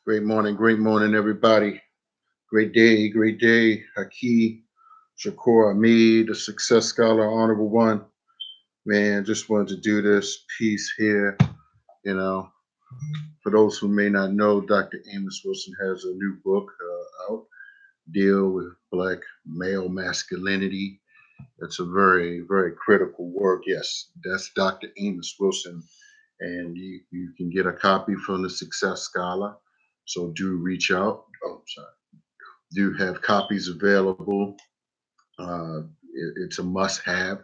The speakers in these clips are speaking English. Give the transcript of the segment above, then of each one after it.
Great morning, everybody. Great day. Haki, Shakur Ahmed, the Success Scholar, Honorable One. Man, just wanted to do this piece here. You know, for those who may not know, Dr. Amos Wilson has a new book out, Deal with Black Male Masculinity. It's a very critical work. Yes, that's Dr. Amos Wilson, and you can get a copy from the Success Scholar. So do reach out. Oh, sorry. Do have copies available. It's a must-have,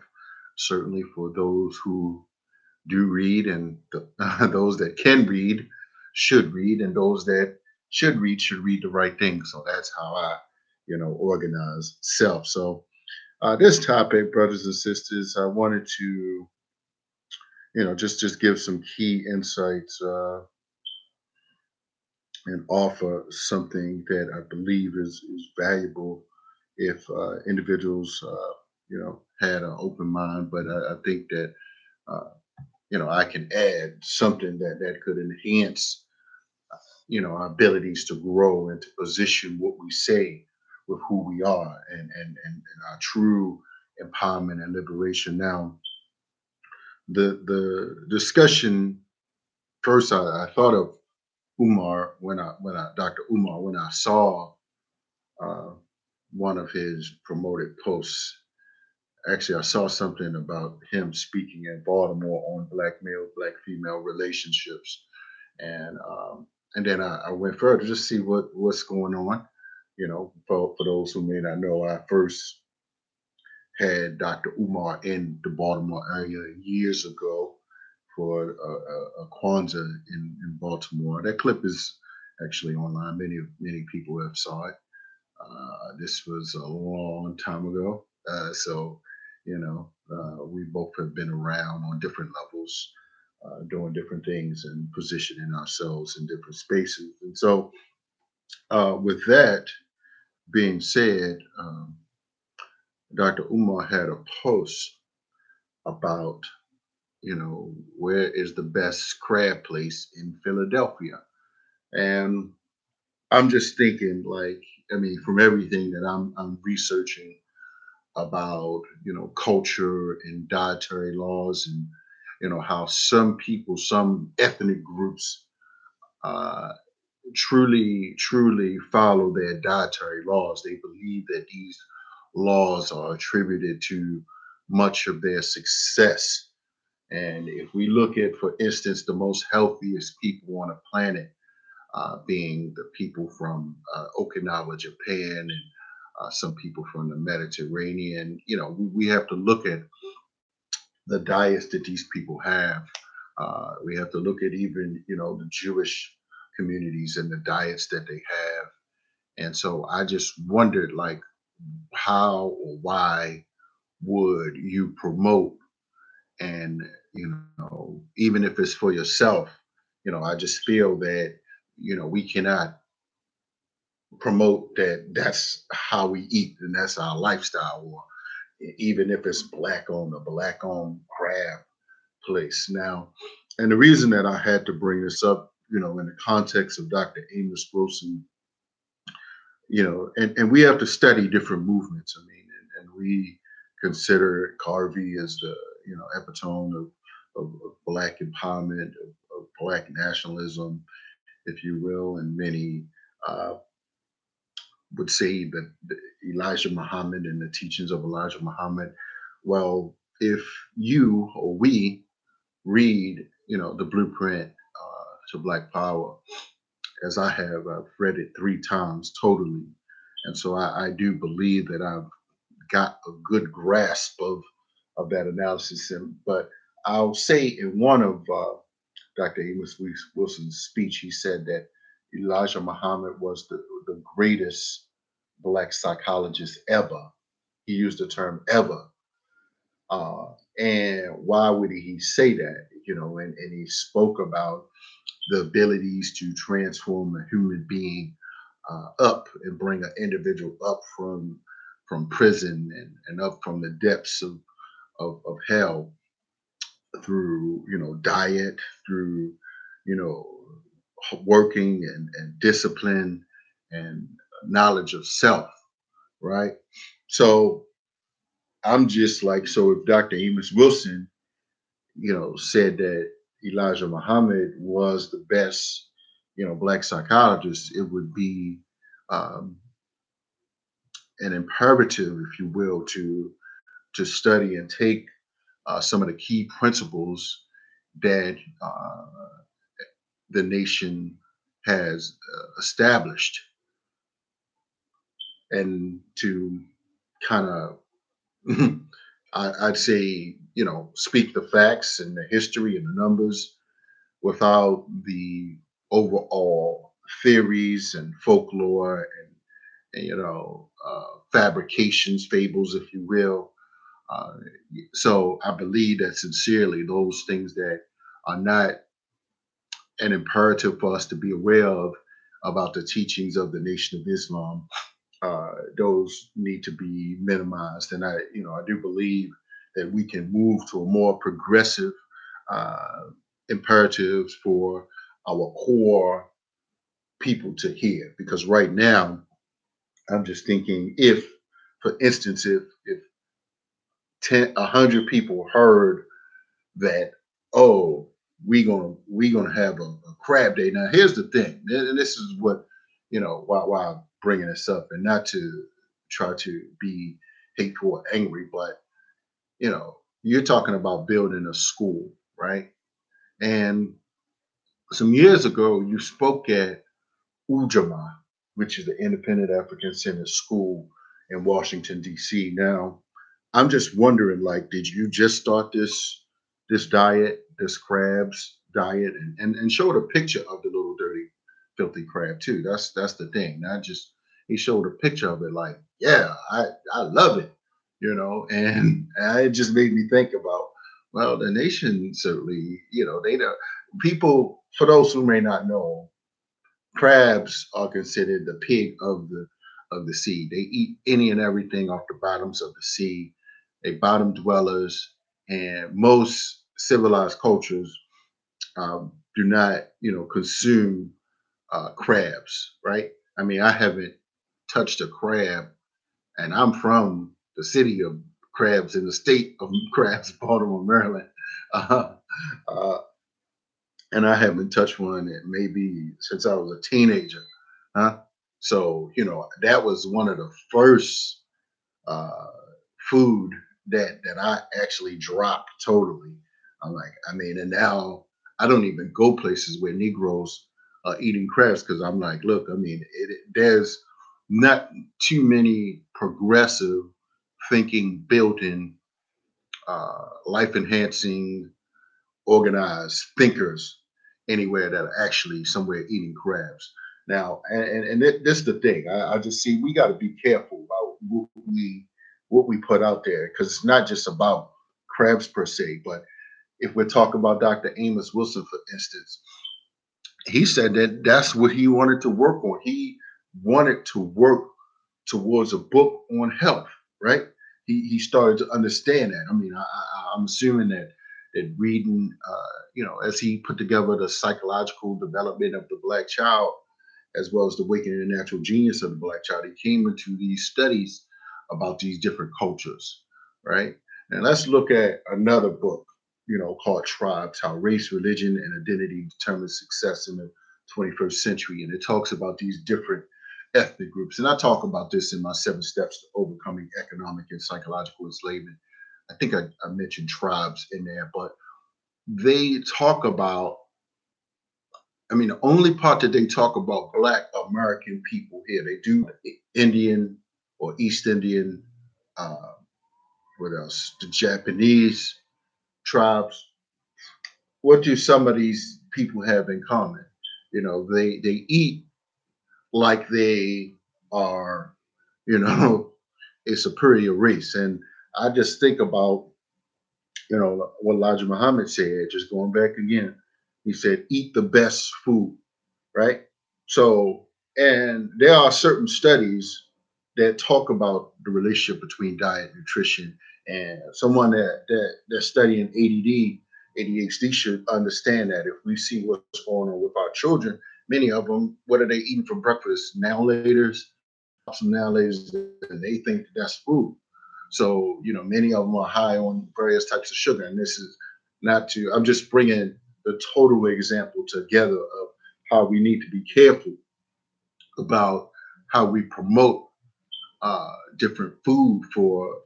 certainly for those who do read, and those that can read should read, and those that should read the right thing. So that's how I organize self. So this topic, brothers and sisters, I wanted to, just give some key insights and offer something that I believe is valuable if individuals, had an open mind. But I think that, uh, I can add something that could enhance, our abilities to grow and to position what we say with who we are and our true empowerment and liberation. Now, the discussion first, I thought of Umar when I Dr. Umar when I saw uh, one of his promoted posts. Actually, I saw something about him speaking in Baltimore on black male, black female relationships, and then I went further just to see what's going on. For those who may not know, I first had Dr. Umar in the Baltimore area years ago for a Kwanzaa in Baltimore. That clip is actually online. Many people have saw it. This was a long time ago. We both have been around on different levels, doing different things and positioning ourselves in different spaces. And so, with that being said, Dr. Umar had a post about, where is the best crab place in Philadelphia. And I'm just thinking, like, I mean, from everything that I'm researching about culture and dietary laws, and how some people, some ethnic groups, uh, truly follow their dietary laws. They believe that these laws are attributed to much of their success. And if we look at, for instance, the most healthiest people on the planet, being the people from Okinawa, Japan, and some people from the Mediterranean. We have to look at the diets that these people have. We have to look at even, the Jewish communities and the diets that they have. And so I just wondered, like, how or why would you promote, and, even if it's for yourself, I just feel that, we cannot promote that that's how we eat and that's our lifestyle, or even if it's black owned crab place. Now, and the reason that I had to bring this up, in the context of Dr. Amos Wilson, and we have to study different movements. I mean, and we consider Garvey as the, epitome of black empowerment, of black nationalism, if you will, and many uh, would say that Elijah Muhammad and the teachings of Elijah Muhammad. Well, if you or we read, the blueprint to Black Power, as I have, I've read it 3 times totally, and so I do believe that I've got a good grasp of that analysis. But I'll say in one of Dr. Amos Wilson's speech, he said that Elijah Muhammad was the greatest black psychologist ever. He used the term ever. And why would he say that? And he spoke about the abilities to transform a human being up and bring an individual up from prison, and up from the depths of hell through diet, through you know working and discipline and knowledge of self, right? So I'm just like, so if Dr. Amos Wilson, said that Elijah Muhammad was the best, black psychologist, it would be um, an imperative, if you will, to study and take some of the key principles that the nation has established, and to kind of I'd say, speak the facts and the history and the numbers without the overall theories and folklore and fabrications, fables, if you will. Uh, so I believe that sincerely, those things that are not an imperative for us to be aware of about the teachings of the Nation of Islam, those need to be minimized. And I do believe that we can move to a more progressive uh, imperatives for our core people to hear. Because right now, I'm just thinking, if, for instance, if 100 people heard that, oh, we gonna have a crab day. Now here's the thing, and this is what, why I'm bringing this up, and not to try to be hateful or angry, but you're talking about building a school, right? And some years ago you spoke at Ujama, which is the Independent African Center School in Washington, D.C. Now, I'm just wondering, like, did you just start this diet, this crabs diet, and showed a picture of the little dirty, filthy crab too. That's the thing. Not just he showed a picture of it, like, yeah, I love it, and it just made me think about, well, the nation certainly, they don't people, for those who may not know, crabs are considered the pig of the sea. They eat any and everything off the bottoms of the sea. They bottom dwellers, and most civilized cultures do not, consume crabs. Right? I mean, I haven't touched a crab, and I'm from the city of crabs in the state of crabs, Baltimore, Maryland. Uh, uh, and I haven't touched one in maybe since I was a teenager. Huh? So, that was one of the first uh, food that I actually dropped totally. I'm like, I mean, and now I don't even go places where Negroes are eating crabs, because I'm like, look, I mean, there's not too many progressive thinking, built in, life enhancing, organized thinkers anywhere that are actually somewhere eating crabs. Now, this is the thing. I just see we got to be careful about what we put out there, because it's not just about crabs per se. But if we're talking about Dr. Amos Wilson, for instance, he said that that's what he wanted to work on. He wanted to work towards a book on health, right? He started to understand that. I mean, I'm assuming that reading, as he put together the psychological development of the black child, as well as the awakening and natural genius of the black child, he came into these studies about these different cultures, right? And let's look at another book, called Tribes: How Race, Religion, and Identity Determine Success in the 21st Century. And it talks about these different ethnic groups. And I talk about this in my 7 Steps to Overcoming Economic and Psychological Enslavement. I think I mentioned tribes in there, but they talk about, I mean, the only part that they talk about Black American people here, they do Indian or East Indian, uh, what else? The Japanese tribes. What do some of these people have in common? They eat like they are, you know, a superior race. And I just think about, what Elijah Muhammad said, just going back again. He said, eat the best food, right? So, and there are certain studies that talk about the relationship between diet, nutrition, and someone that's studying ADD, ADHD should understand that if we see what's going on with our children, many of them, what are they eating for breakfast? Now laters, some now laters, and they think that that's food. So, many of them are high on various types of sugar. And this is not to, I'm just bringing the total example together of how we need to be careful about how we promote different food for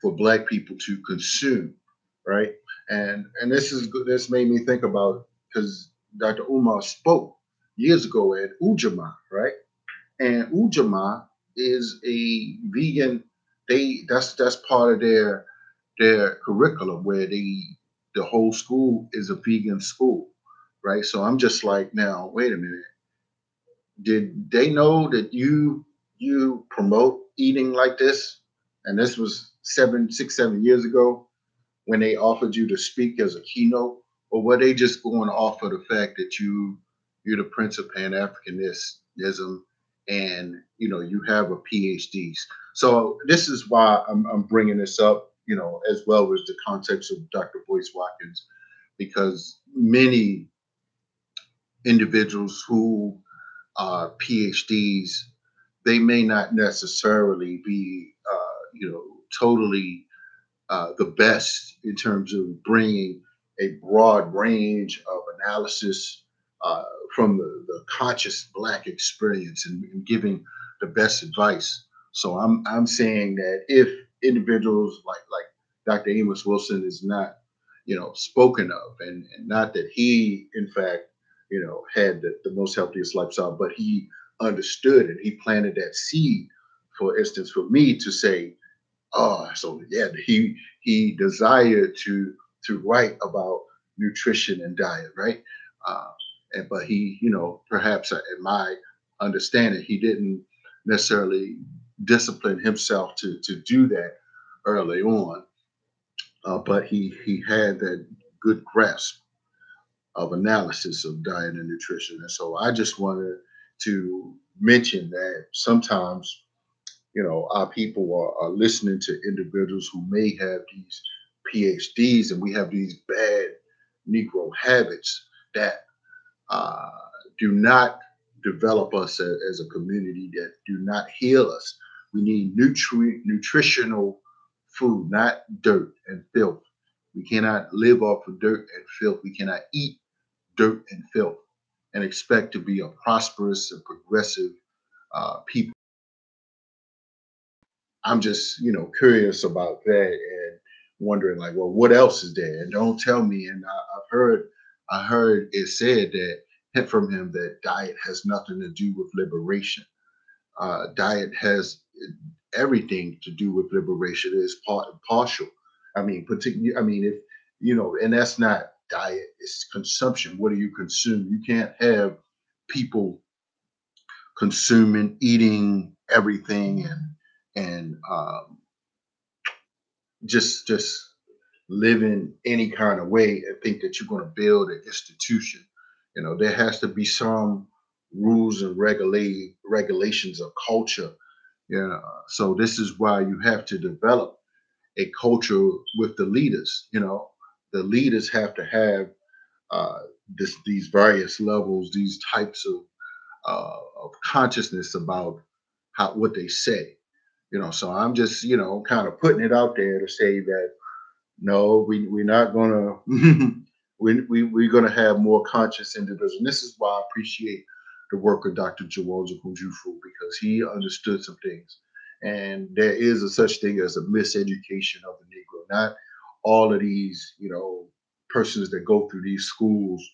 Black people to consume, right? And this is good. This made me think about, because Dr. Umar spoke years ago at Ujama, right? And Ujama is a vegan. That's part of their curriculum, where the whole school is a vegan school, right? So I'm just like, now wait a minute, did they know that you promote eating like this? And this was 7 6 7 years ago, when they offered you to speak as a keynote, or were they just going off of the fact that you're the Prince of Pan Africanism, and you have a PhD? So this is why I'm bringing this up, as well as the context of Dr. Boyce Watkins, because many individuals who are PhDs, they may not necessarily be, totally the best in terms of bringing a broad range of analysis uh, from the conscious Black experience, and giving the best advice. So I'm saying that if individuals like Dr. Amos Wilson is not, spoken of, and not that he in fact, had the most healthiest lifestyle, but he understood and he planted that seed, for instance, for me to say, oh, so yeah, he desired to write about nutrition and diet, right? Uh, but he, perhaps, in my understanding, he didn't necessarily discipline himself to do that early on. But he had that good grasp of analysis of diet and nutrition. And so I just wanted to mention that sometimes, our people are listening to individuals who may have these PhDs, and we have these bad Negro habits that uh, do not develop us as a community, that do not heal us. We need nutritional food, not dirt and filth. We cannot live off of dirt and filth. We cannot eat dirt and filth and expect to be a prosperous and progressive people. I'm just, curious about that, and wondering, like, well, what else is there? And don't tell me. And I heard it said that, from him, that diet has nothing to do with liberation. Diet has everything to do with liberation. It is partial. I mean, particularly. I mean, if and that's not diet. It's consumption. What do you consume? You can't have people consuming, eating everything, and just living any kind of way, and think that you're going to build an institution. There has to be some rules and regulations of culture. So this is why you have to develop a culture with the leaders. The leaders have to have uh, these various levels, these types of consciousness about what they say. So I'm just, kind of putting it out there to say that no, we're not gonna we're gonna have more conscious individuals. And this is why I appreciate the work of Dr. Jawoza Kunjufu, because he understood some things. And there is a such thing as a miseducation of the Negro. Not all of these, persons that go through these schools,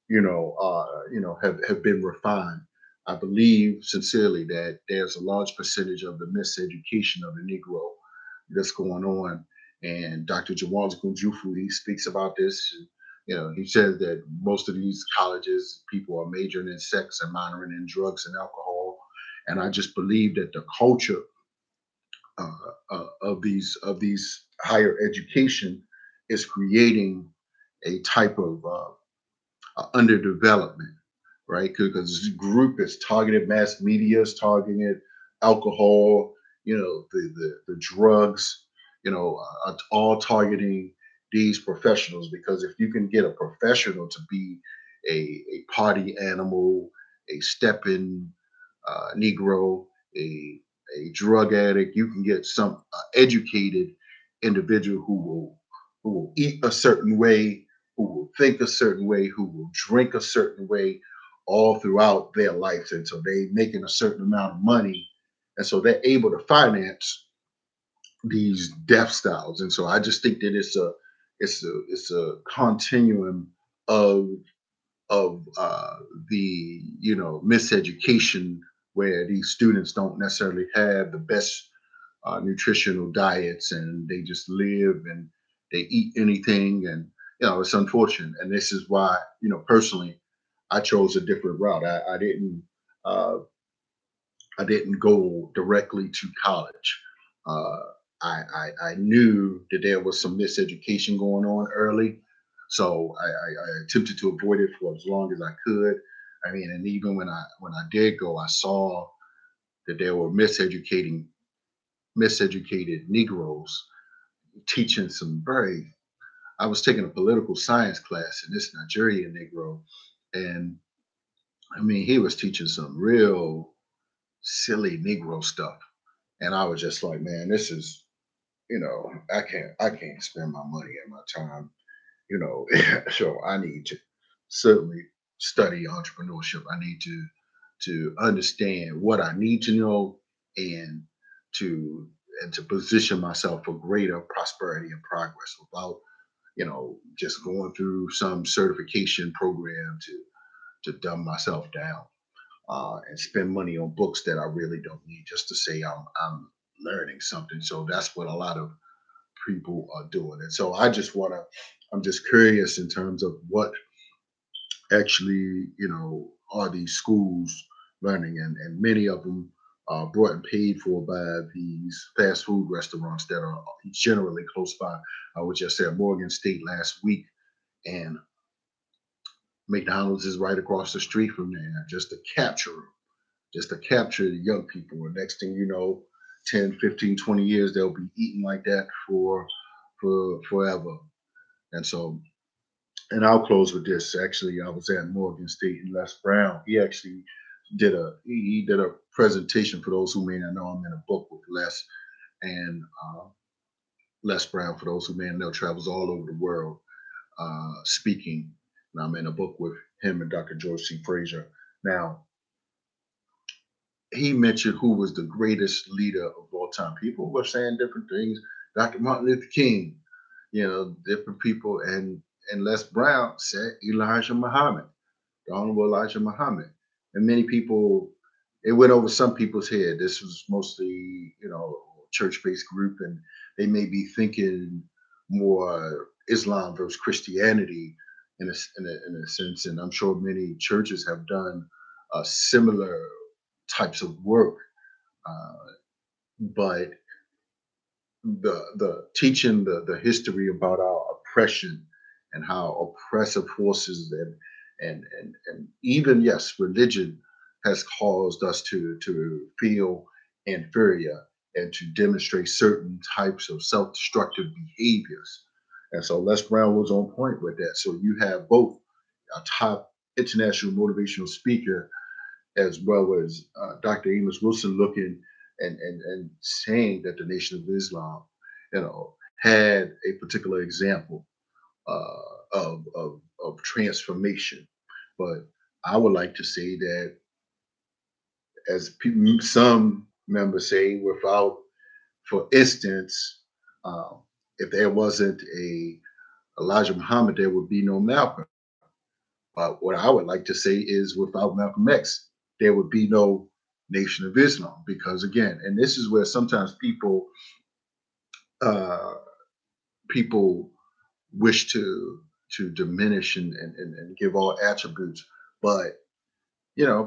have been refined. I believe sincerely that there's a large percentage of the miseducation of the Negro that's going on. And Dr. Jawanza Kunjufu, he speaks about this. He says that most of these colleges, people are majoring in sex and minoring in drugs and alcohol. And I just believe that the culture of these higher education is creating a type of underdevelopment, right? Because this group is targeted, mass media is targeted, alcohol, the drugs, are all targeting these professionals. Because if you can get a professional to be a party animal, a stepping Negro, a a drug addict. You can get some educated individual who will eat a certain way, who will think a certain way, who will drink a certain way, all throughout their life, and so they making a certain amount of money, and so they're able to finance these death styles. And so I just think that it's a continuum of of the miseducation, where these students don't necessarily have the best nutritional diets, and they just live and they eat anything. And it's unfortunate, and this is why, personally, I chose a different route. Uh, I didn't go directly to college. Uh, I knew that there was some miseducation going on early, so I attempted to avoid it for as long as I could. I mean, and even when I did go, I saw that there were miseducated Negroes teaching some very. I was taking a political science class, and this Nigerian Negro, and I mean, he was teaching some real silly Negro stuff, and I was just like, man, this is, I can't spend my money and my time, you know. So I need to certainly study entrepreneurship. I need to understand what I need to know, and to to position myself for greater prosperity and progress without, just going through some certification program to dumb myself down, and spend money on books that I really don't need, just to say I'm learning something. So that's what a lot of people are doing. And so I'm just curious in terms of what actually, are these schools learning, and many of them are brought and paid for by these fast food restaurants that are generally close by. I was just at Morgan State last week, and McDonald's is right across the street from there, just to capture the young people. And next thing you know, 10, 15, 20 years, they'll be eating like that for forever. And so, and I'll close with this. Actually, I was at Morgan State, and Les Brown, he actually he did a presentation. For those who may not know, I'm in a book with Les, and Les Brown, for those who may not know, travels all over the world speaking. And I'm in a book with him and Dr. George C. Frazier. Now, he mentioned who was the greatest leader of all time. People were saying different things. Dr. Martin Luther King, different people, and Les Brown said Elijah Muhammad, the Honorable Elijah Muhammad, and many people. It went over some people's head. This was mostly, church-based group, and they may be thinking more Islam versus Christianity in a sense. And I'm sure many churches have done similar types of work, uh, but the teaching the history about our oppression, and how oppressive forces, and even, yes, religion has caused us to feel inferior, and to demonstrate certain types of self-destructive behaviors. And so Les Brown was on point with that. So you have both a top international motivational speaker, as well as Dr. Amos Wilson, looking and saying that the Nation of Islam, had a particular example of transformation. But I would like to say that, as some members say, without, for instance, um, if there wasn't a Elijah Muhammad, there would be no Malcolm. But what I would like to say is, without Malcolm X, there would be no Nation of Islam. Because again, and this is where sometimes uh, people wish to diminish and give all attributes, but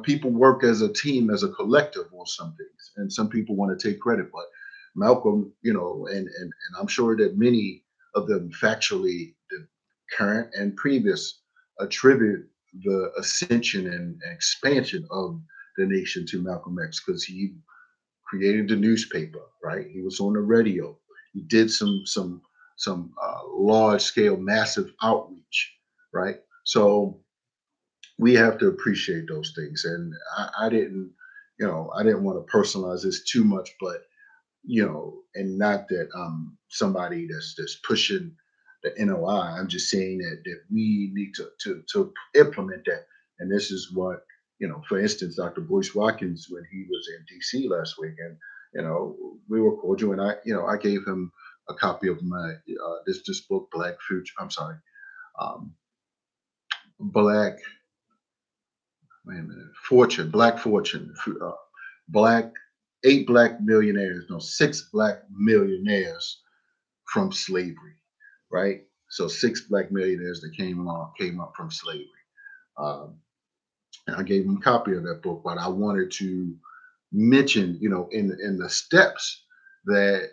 people work as a team, as a collective on some things, and some people want to take credit. But Malcolm, and I'm sure that many of them factually, the current and previous, attribute the ascension and expansion of the nation to Malcolm X, because he created the newspaper, right? He was on the radio. He did some large scale, massive outreach, right? So we have to appreciate those things. And I didn't, I didn't want to personalize this too much, but and not that I'm somebody that's pushing the NOI. I'm just saying that we need to implement that. And this is what, for instance, Dr. Boyce Watkins, when he was in DC last week, and we were cordial, and I gave him a copy of my this book, Black Future. I'm sorry, um, Black. Wait a minute, Fortune, Black Fortune, Black eight black millionaires, no, six black millionaires from slavery, right? So six black millionaires that came up from slavery. Um, and I gave him a copy of that book, but I wanted to mention, in the steps that,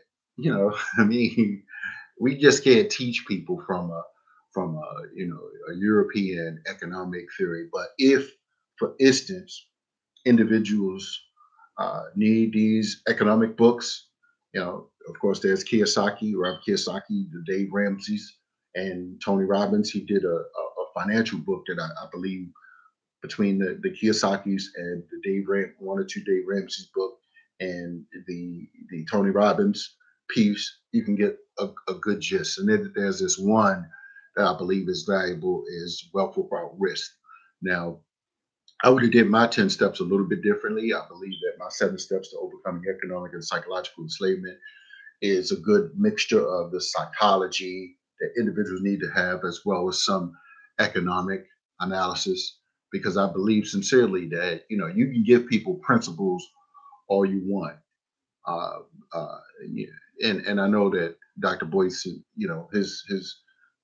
I mean, we just can't teach people from a European economic theory. But if, for instance, individuals need these economic books. Of course, there's Kiyosaki, Robert Kiyosaki, the Dave Ramsey's, and Tony Robbins. He did a financial book that I believe between the Kiyosaki's and the one or two Dave Ramsey's book and the Tony Robbins piece, you can get a good gist. And then there's this one that I believe is valuable is Wealth Without Risk. Now, I would have did my 10 steps a little bit differently. I believe that my 7 steps to overcoming economic and psychological enslavement is a good mixture of the psychology that individuals need to have, as well as some economic analysis. Because I believe sincerely that, you can give people principles all you want. Uh, yeah, and I know that Dr. Boyce, his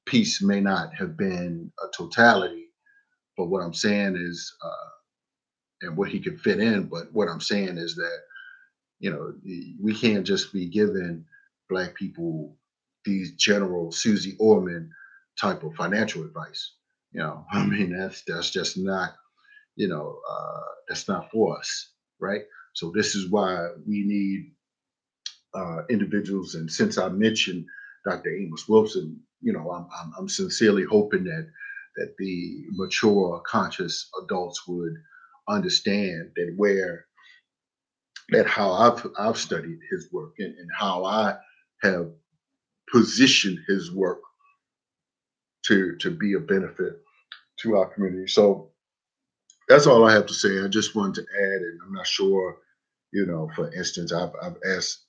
piece may not have been a totality, but what I'm saying is, and what he could fit in. But what I'm saying is that, we can't just be giving black people these general Susie Orman type of financial advice. I mean, that's just not, that's not for us, right? So this is why we need individuals. And since I mentioned Dr. Amos Wilson, I'm sincerely hoping that the mature, conscious adults would understand that how I've studied his work, and how I have positioned his work to be a benefit to our community. So that's all I have to say. I just wanted to add, and I'm not sure, for instance, I've asked.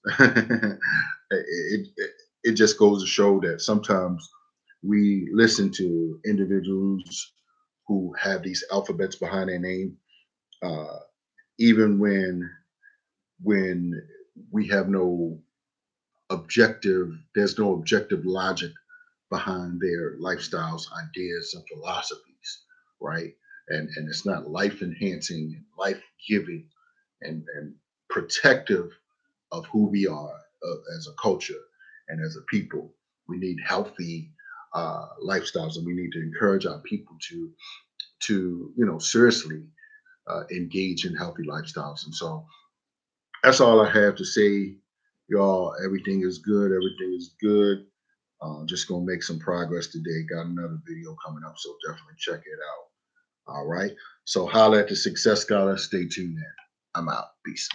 It just goes to show that sometimes we listen to individuals who have these alphabets behind their name, uh, even when we have no there's no objective logic behind their lifestyles, ideas, and philosophies, right? And it's not life enhancing and life giving and protective of who we are as a culture and as a people. We need healthy lifestyles, and we need to encourage our people to seriously engage in healthy lifestyles. And so that's all I have to say, y'all. Everything is good. Everything is good. Just gonna make some progress today. Got another video coming up, so definitely check it out. All right. So holla at the Success Scholar. Stay tuned in. I'm out. Peace.